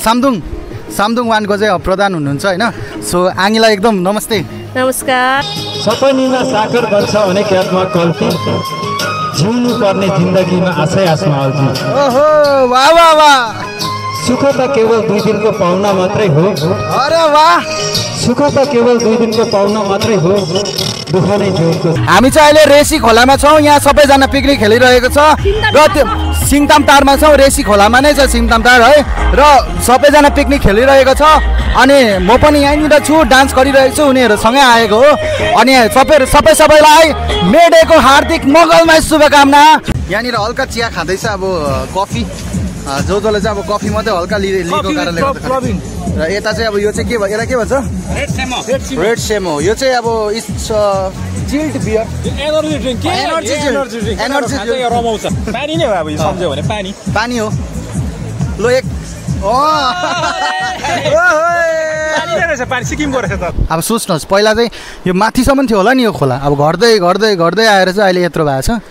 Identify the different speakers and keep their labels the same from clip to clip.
Speaker 1: सामदुङ वानको चाहिँ प्रधान हुनुहुन्छ हैन। सो आङीलाई एकदम नमस्ते।
Speaker 2: नमस्कार।
Speaker 3: सपनीमा साकर बन्छ भने क्यातमा कल्पी जिउनु पर्ने जिन्दगीमा आशै आसमा आउँछ।
Speaker 1: ओहो वाह वाह वाह।
Speaker 3: सुख त केवल 2 दिनको पाउना मात्रै हो।
Speaker 1: अरे वाह।
Speaker 3: सुख त केवल 2 दिनको पाउना मात्रै हो, दुःख नै जीवनको।
Speaker 1: हामी चाहिँ अहिले रेसी खोलामा छौँ। यहाँ सबैजना पिकनिक खेलिरहेको छ र त्यो सिङताम टारमा छौँ। रेसी खोलामा नै छ सिङताम टार है र सबैजना पिकनिक खेलिरहेको छ। अनि म पनि यहीँनिर छु, डान्स गरिरहेको छु, उनीहरूसँगै आएको हो। अनि सबैलाई मे डेको हार्दिक मङ्गलमय शुभकामना। यहाँनिर हल्का चिया खाँदैछ, अब कफी जसले चाहिँ अब कफी मात्रै हल्का लिएको कारणले र यता चाहिँ अब यो चाहिँ के भयो, यसलाई के भन्छ? रेड सेमो। यो चाहिँ अब चिल्ड बियर,
Speaker 4: एनर्जी ड्रिंक रमाउँछ। पानी नै हो, अब सम्झ्यो भने पानी हो।
Speaker 1: लो एक
Speaker 4: पानी सिक्किमको रहेछ त।
Speaker 1: अब सोच्नुहोस्, पहिला चाहिँ यो माथिसम्म थियो होला नि यो खोला, अब घट्दै आएर चाहिँ अहिले यत्रो भएको छ।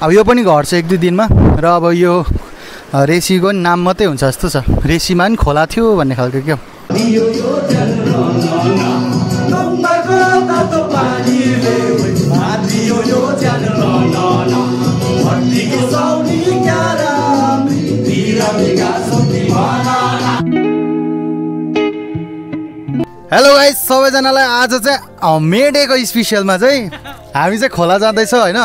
Speaker 1: अब यो पनि घट्छ 1-2 दिनमा। र अब यो रेसीको नाम मात्रै हुन्छ जस्तो छ, रेसीमा पनि खोला थियो भन्ने खालको क्या। हेलो गाइस, सबैजनालाई आज चाहिँ मे डेको स्पेसलमा चाहिँ हामी चाहिँ खोला जाँदैछौँ होइन।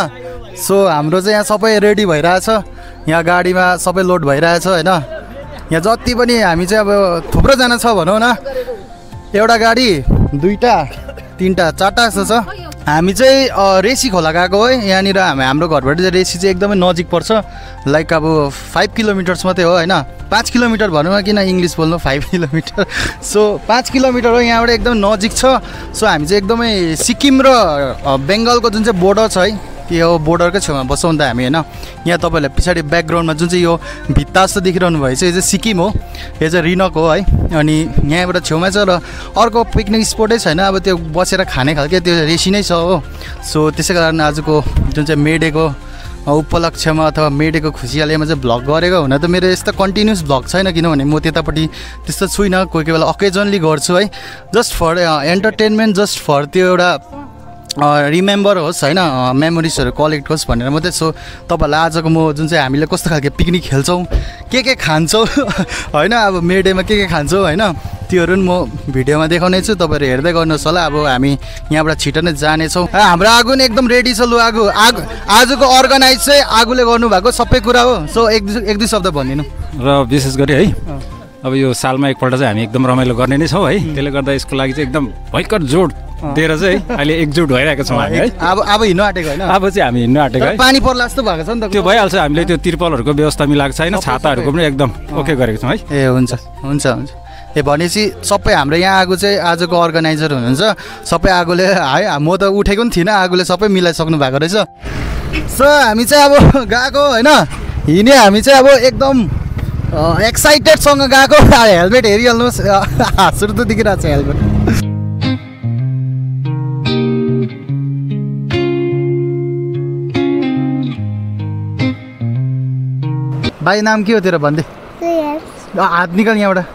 Speaker 1: सो हाम्रो चाहिँ यहाँ सबै रेडी भइरहेछ, यहाँ गाडीमा सबै लोड भइरहेछ होइन। यहाँ जति पनि हामी चाहिँ अब थुप्रोजना छ भनौँ न, एउटा गाडी 2टा 3टा 4टा जस्तो छ। हामी चाहिँ रेसी खोला गएको है। यहाँनिर हाम्रो घरबाट चाहिँ रेसी चाहिँ एकदमै नजिक पर्छ, लाइक अब 5 किलोमिटर्स मात्रै हो होइन। 5 किलोमिटर भनौँ न, किन इङ्ग्लिस बोल्नु, 5 किलोमिटर। सो 5 किलोमिटर हो, यहाँबाट एकदम नजिक छ। सो हामी चाहिँ एकदमै सिक्किम र बेङ्गलको जुन चाहिँ बोर्डर छ है, यो बोर्डरकै छेउमा बसौँ त हामी होइन। यहाँ तपाईँहरूलाई पछाडि ब्याकग्राउन्डमा जुन चाहिँ यो भित्ता जस्तो देखिरहनु भएछ, यो चाहिँ सिक्किम हो, यो चाहिँ रिनक हो है। अनि यहाँबाट छेउमा छ र अर्को पिकनिक स्पोटै छैन, अब त्यो बसेर खाने खालको त्यो रेसी नै छ हो। सो त्यसै कारण आजको जुन चाहिँ मे डेको उपलक्ष्यमा अथवा मे डेको खुसियालीमा चाहिँ भ्लग गरेको हुन त मेरो यस्तो कन्टिन्युस भ्लग छैन, किनभने म त्यतापट्टि त्यस्तो छुइनँ। कोही बेला अकेजनली गर्छु है, just for entertainment, just for त्यो एउटा रिमेम्बर होस् होइन, मेमोरिजहरू कलेक्ट होस् भनेर मात्रै। सो तपाईँहरूलाई आजको म जुन चाहिँ हामीले कस्तो खालको पिकनिक खेल्छौँ, के खान्छौँ होइन, अब मे डेमा के खान्छौँ होइन, त्योहरू पनि म भिडियोमा देखाउने छु। तपाईँहरू हेर्दै गर्नुहोस् होला। अब हामी यहाँबाट छिटो नै जानेछौँ। हाम्रो आगो नि एकदम रेडी छ। लु आजको अर्गनाइज चाहिँ आगोले गर्नुभएको सबै कुरा हो। सो एक दुई शब्द भनिदिनु।
Speaker 4: र विशेष गरी है, अब यो सालमा एकपल्ट चाहिँ हामी एकदम रमाइलो गर्ने नै छौँ है। त्यसले गर्दा यसको लागि चाहिँ एकदम भयङ्कर जोड दिएर चाहिँ अहिले एकजुट भइरहेको छौँ हामी है। अब हिँड्नु आँटेको होइन, अब चाहिँ हामी हिँड्नु आँटेको है। पानी पर्ला जस्तो भएको छ नि त, त्यो भइहाल्छ। हामीले त्यो तिर्पलहरूको व्यवस्था मिलाएको छैन, छाताहरूको पनि एकदम ओके गरेको छौँ है।
Speaker 1: ए हुन्छ हुन्छ हुन्छ। भनेपछि सबै हाम्रो यहाँ आगो चाहिँ आजको अर्गनाइजर हुनुहुन्छ। सबै आगोले है, म त उठेको पनि थिइनँ, आगोले सबै मिलाइसक्नु भएको रहेछ। सो हामी चाहिँ अब गएको होइन, हिँड्यो हामी चाहिँ अब एकदम एक्साइटेडसँग गएको। हेलमेट हेरिहाल्नुहोस्, हाँसुर त देखिरहेको छ हेलमेट। भाइ नाम के हो तेरो भन्दै? हात निकाल यहाँबाट।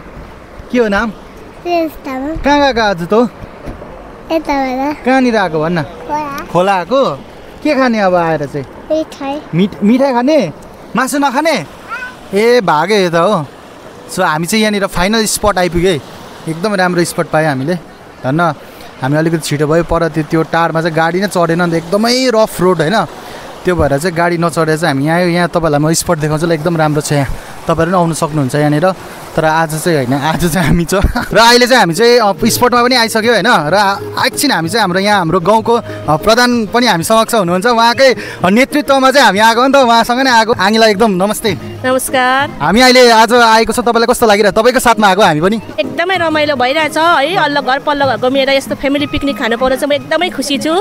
Speaker 1: के हो नाम? कहाँ गएको आज त? कहाँनिर आएको भन्न? खोला आएको। के खाने अब आएर चाहिँ? मिठाई खाने, मासु नखाने? ए भागे त हो। सो हामी चाहिँ यहाँनिर फाइनल स्पट आइपुग्यो है, एकदम राम्रो स्पट पायो हामीले धन्न। हामी अलिकति छिटो भयो, पर त्यो टारमा चाहिँ गाडी नै चढेन नि त, एकदमै रफ रोड होइन। त्यो भएर चाहिँ गाडी नचढेर चाहिँ हामी यहाँ तपाईँहरूलाई म स्पट देखाउँछु। एकदम राम्रो छ यहाँ, तपाईँहरू पनि आउनु सक्नुहुन्छ यहाँनिर। तर आज चाहिँ होइन, आज चाहिँ हामी छ र अहिले चाहिँ हामी चाहिँ स्पटमा पनि आइसक्यो होइन। र एकछिन हामी चाहिँ हाम्रो गाउँको प्रधान पनि हामी समक्ष हुनुहुन्छ, उहाँकै नेतृत्वमा चाहिँ हामी आएको नि त, उहाँसँग नै आएको। आङीलाई एकदम नमस्ते।
Speaker 2: नमस्कार।
Speaker 1: हामी अहिले आज आएको छ, तपाईँलाई कस्तो लागिरहेको? तपाईँको साथमा आएको हामी पनि
Speaker 2: एकदमै रमाइलो भइरहेछ है। अल्ल घर पल्लो घरको मेरो यस्तो फ्यामिली पिकनिक खानु पाउनु चाहिँ म एकदमै खुसी छु।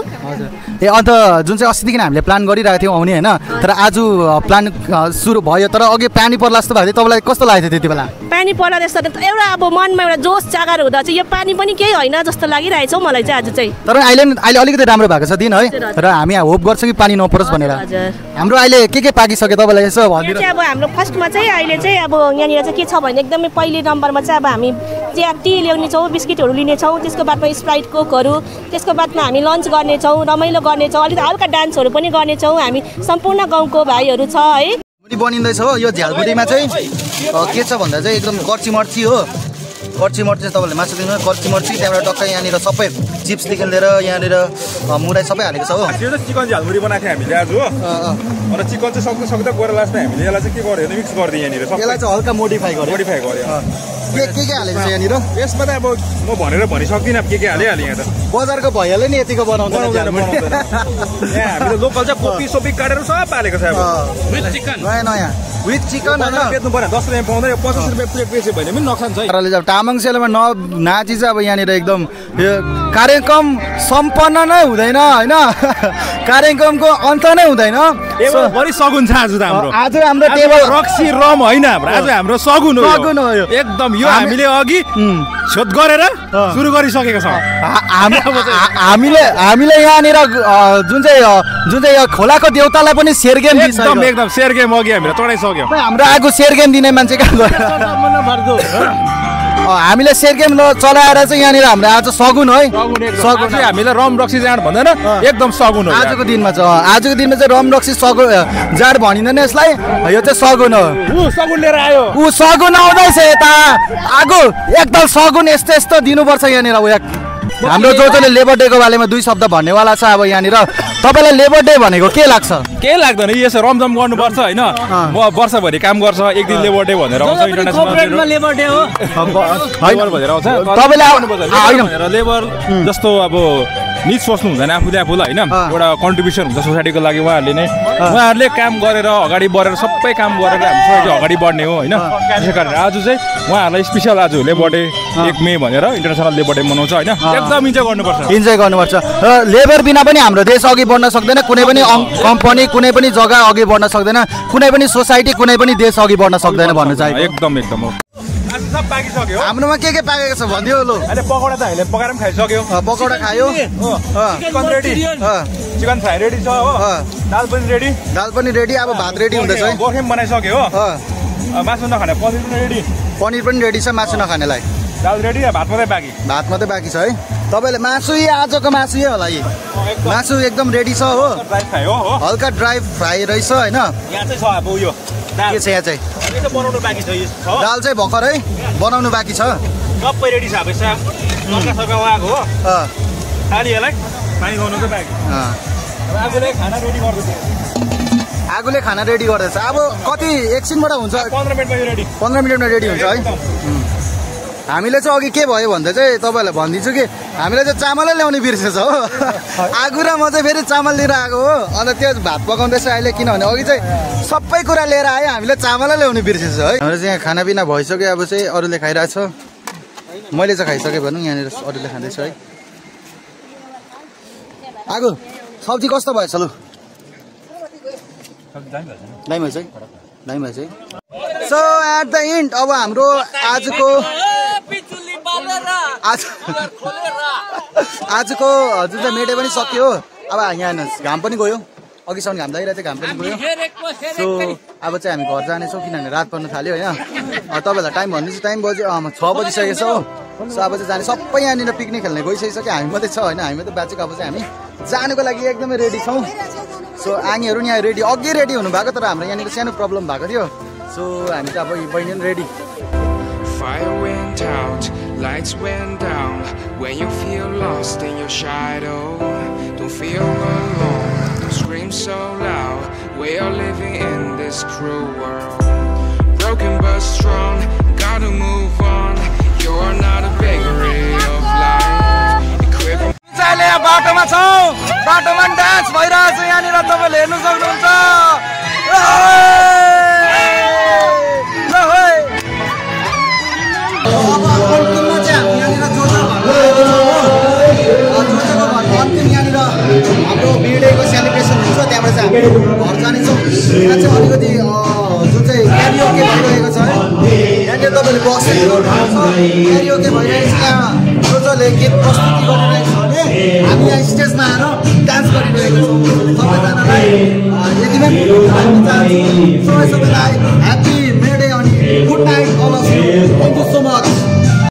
Speaker 1: ए अन्त जुन चाहिँ अस्तिदेखि हामीले प्लान गरिरहेको थियौँ आउने होइन, तर आज प्लान सुरु भयो, तर अघि पानी पर्ला जस्तो जस्तो भएको थियो तपाईँलाई कस्तो लागेको थियो त्यति बेला
Speaker 2: पानी पर्ला जस्तो एउटा अब मनमा एउटा जोस जागर हुँदा चाहिँ यो पानी पनि केही होइन जस्तो लागिरहेछ हौ मलाई चाहिँ आज चाहिँ
Speaker 1: तर अहिले अलिकति राम्रो भएको छ दिन है र हामी होप गर्छौँ कि पानी नपरोस् भनेर हाम्रो अहिले के पाकिसक्यो तपाईँलाई यसो भनिदिनु
Speaker 2: चाहिँ अब हाम्रो फर्स्टमा चाहिँ अहिले चाहिँ अब यहाँनिर चाहिँ के छ भने एकदमै पहिलो नम्बरमा चाहिँ अब हामी चिया टी ल्याउनेछौँ बिस्किटहरू लिनेछौँ त्यसको बादमा स्प्राइट कोकहरू त्यसको बादमा हामी लन्च गर्नेछौँ रमाइलो गर्नेछौँ अलिक हल्का डान्सहरू पनि गर्नेछौँ हामी सम्पूर्ण गाउँको भाइहरू छ है
Speaker 1: बनिँदैछ हो यो झ्यालमुरीमा चाहिँ के छ भन्दा चाहिँ एकदम कर्ची मर्ची हो कर्ची मर्ची तपाईँले मासु दिनु कर्ची मर्ची त्यहाँबाट टक्कै यहाँनिर सबै चिप्सदेखि लिएर यहाँनिर मुराई सबै हालेको छ हो
Speaker 5: त्यो चाहिँ चिकन झ्यालमुरी बनाएको थियो हामीले आज हो अनि चिकन चाहिँ सक्दो सक्दो गएर लास्टमा हामीले यसलाई चाहिँ के गर्यो भने मिक्स गरिदियो यहाँनिर
Speaker 1: यसलाई चाहिँ हल्का मोडिफाई गर्यो के हालेको छ यहाँनिर
Speaker 5: यसमा त अब म भनेर भनिसक्दिनँ के हालिहालेँ यहाँ त
Speaker 1: बजारको भइहाल्यो नि यतिको बनाउँदैन
Speaker 5: हामीले लोकल चाहिँ कोपी सोपी काटेर सब हालेको छ अब
Speaker 1: नयाँ विथ चिकन
Speaker 5: बेच्नु पर्यो 10 रुपियाँ पाउँदैन 50 रुपियाँ प्लेट बेच्यो भने पनि नोक्सान छ
Speaker 1: जब तामाङ सेलोमा नाची चाहिँ अब यहाँनिर एकदम कार्यक्रम सम्पन्न नै हुँदैन होइन कार्यक्रमको अन्त नै हुँदैन
Speaker 5: बढी सगुन छ आज त हाम्रो
Speaker 1: आज हाम्रो टेबल
Speaker 5: रक्सी रम होइन आज हाम्रो सगुन हो एकदम यो हामीले अघि छोट गरेर सुरु गरिसकेको छ
Speaker 1: हामीले यहाँनिर जुन चाहिँ खोलाको देउतालाई पनि सेरगेम
Speaker 5: एकदम सेरगेम अघि हामीले चढाइसक्यो
Speaker 1: हाम्रो आगो सेरगेम दिने मान्छे कहाँ गयो हामीले सेरगेम चलाएर चाहिँ यहाँनिर हाम्रो आज सगुन है
Speaker 5: सगुन हामीले रम रक्सी जाँड भन्दैन एकदम सगुन हो
Speaker 1: आजको दिनमा चाहिँ रम रक्सी सगुन जाँड भनिँदैन यसलाई यो चाहिँ सगुन हो
Speaker 5: सगुन लिएर आयो
Speaker 1: ऊ सगुन आउँदैछ यता आगो एकदम सगुन यस्तो दिनुपर्छ यहाँनिर हाम्रो जसले लेबर डेको बारेमा 2 शब्द भन्नेवाला छ अब यहाँनिर तपाईँलाई लेबर डे भनेको के लाग्छ
Speaker 5: के लाग्दैन यसो रमझम गर्नुपर्छ होइन म वर्षभरि काम गर्छ एक दिन लेबर डे भनेर आउँछ इन्टरनेसनल
Speaker 2: लेबर डे हो
Speaker 5: भनेर आउँछ
Speaker 1: तपाईँले
Speaker 5: लेबर जस्तो अब निज सोच्नु हुँदैन आफूले होइन एउटा कन्ट्रिब्युसन हुन्छ सोसाइटीको लागि उहाँहरूले काम गरेर अगाडि बढेर सबै काम गरेर हामी सोसाइटी अगाडि बढ्ने हो होइन त्यसै कारण आज चाहिँ उहाँहरूलाई स्पेसल आज लेबर डे 1 मे भनेर इन्टरनेसनल लेबर डे मनाउँछ होइन एकदम इन्जोय गर्नुपर्छ
Speaker 1: र लेबर बिना पनि हाम्रो देश अघि बढ्न सक्दैन कुनै पनि कम्पनी कुनै पनि जग्गा अघि बढ्न सक्दैन कुनै पनि सोसाइटी कुनै पनि देश अघि बढ्न सक्दैन भन्नु चाहिँ
Speaker 5: एकदम हो सब पाकिसक्यो
Speaker 1: हाम्रोमा के पाकेको छ भनिदियो लो
Speaker 5: अहिले पकौडा त हामीले पकाएर पनि खाइसक्यो
Speaker 1: पकौडा खायो
Speaker 5: chicken ready chicken fry ready छ हो दाल पनि रेडी अब भात रेडी हुँदैछ है गोर्खे पनि बनाइसक्यो हो मासु नखाने पनिर पनि रेडी छ मासु नखानेलाई दाल रेडी भात मात्रै बाँकी छ है
Speaker 1: तपाईँले मासु आजको मासु होला यी मासु एकदम रेडी छ हो
Speaker 5: ड्राई फ्राई हो
Speaker 1: हल्का ड्राई फ्राई रहेछ होइन
Speaker 5: यहाँ चाहिँ छ अब उयो
Speaker 1: के छ यहाँ चाहिँ
Speaker 5: बनाउनु बाँकी छ
Speaker 1: दाल चाहिँ भर्खर है बनाउनु बाँकी छ
Speaker 5: सबै रेडी छ अब सरका उहाँको हो खाली यसलाई पानी खाउनु चाहिँ बाँकी आगोले खाना
Speaker 1: रेडी गर्दैछ अब कति एकछिनबाट हुन्छ
Speaker 5: 15
Speaker 1: मिनटमा रेडी हुन्छ है हामीले चाहिँ अघि के भयो भन्दा चाहिँ तपाईँहरूलाई भनिदिन्छु कि हामीले चाहिँ चामलै ल्याउने बिर्सेछ हो आगो र म चाहिँ फेरि चामल लिएर आएको हो अन्त त्यो भात पकाउँदैछ अहिले किनभने अघि चाहिँ सबै कुरा लिएर आयो हामीले चामलै ल्याउने बिर्सेछ है हाम्रो चाहिँ यहाँ खानापिना भइसक्यो अब चाहिँ अरूले खाइरहेछ मैले चाहिँ खाइसकेँ भनौँ यहाँनिर अरूले खाँदैछ है आगो सब्जी कस्तो भएछ लु दामी भएछ है सो एट द एन्ड अब हाम्रो आजको जुन चाहिँ मेडे पनि सक्यो अब यहाँ घाम पनि गयो अघिसम्म घाम लागिरहेको थियो घाम पनि गयो सो अब चाहिँ हामी घर जानेछौँ किनभने रात पर्नु थाल्यो होइन तपाईँहरूलाई टाइम भन्नु चाहिँ टाइम बज्यो 6 बजिसकेको छ हो सो अब चाहिँ जाने सबै यहाँनिर पिकनिक खेल्ने गइसकिसक्यो हामी मात्रै छ होइन हामी मात्रै बाँचेको अब चाहिँ हामी जानुको लागि एकदमै रेडी छौँ सो आङीहरू यहाँ अघि रेडी हुनुभएको तर हाम्रो यहाँनिर सानो प्रब्लम भएको थियो सो हामी चाहिँ अब बहिनी पनि ready
Speaker 6: Fire went out, lights went down. When you feel lost in your shadow, don't feel alone, don't scream so loud. We are living in this cruel world. Broken but strong, gotta move on. You are not a vagary of life.
Speaker 1: अहिले बाटोमा छौँ बाटोमा dance भइरहेछ यहाँनिर तपाईँले हेर्नु सक्नुहुन्छ अन्तिममा चाहिँ हामी यहाँनिर अन्तिम यहाँनिर हाम्रो बिर्डेको सेलिब्रेसन हुन्छ त्यहाँबाट चाहिँ हामी घर जानेछौँ यहाँ चाहिँ अलिकति जुन चाहिँ क्यारियोके भइरहेको छ तपाईँले बक्सिङ क्यारियोके भइरहेको छ यहाँ जो जसले गीत प्रस्तुति गरिरहेको छ भने हामी यहाँ स्टेजमा आएर डान्स गरिरहेको छौँ सबैजनालाई यति नै सबैलाई ह्याप्पी मे डे अनि good night all of you thank you so much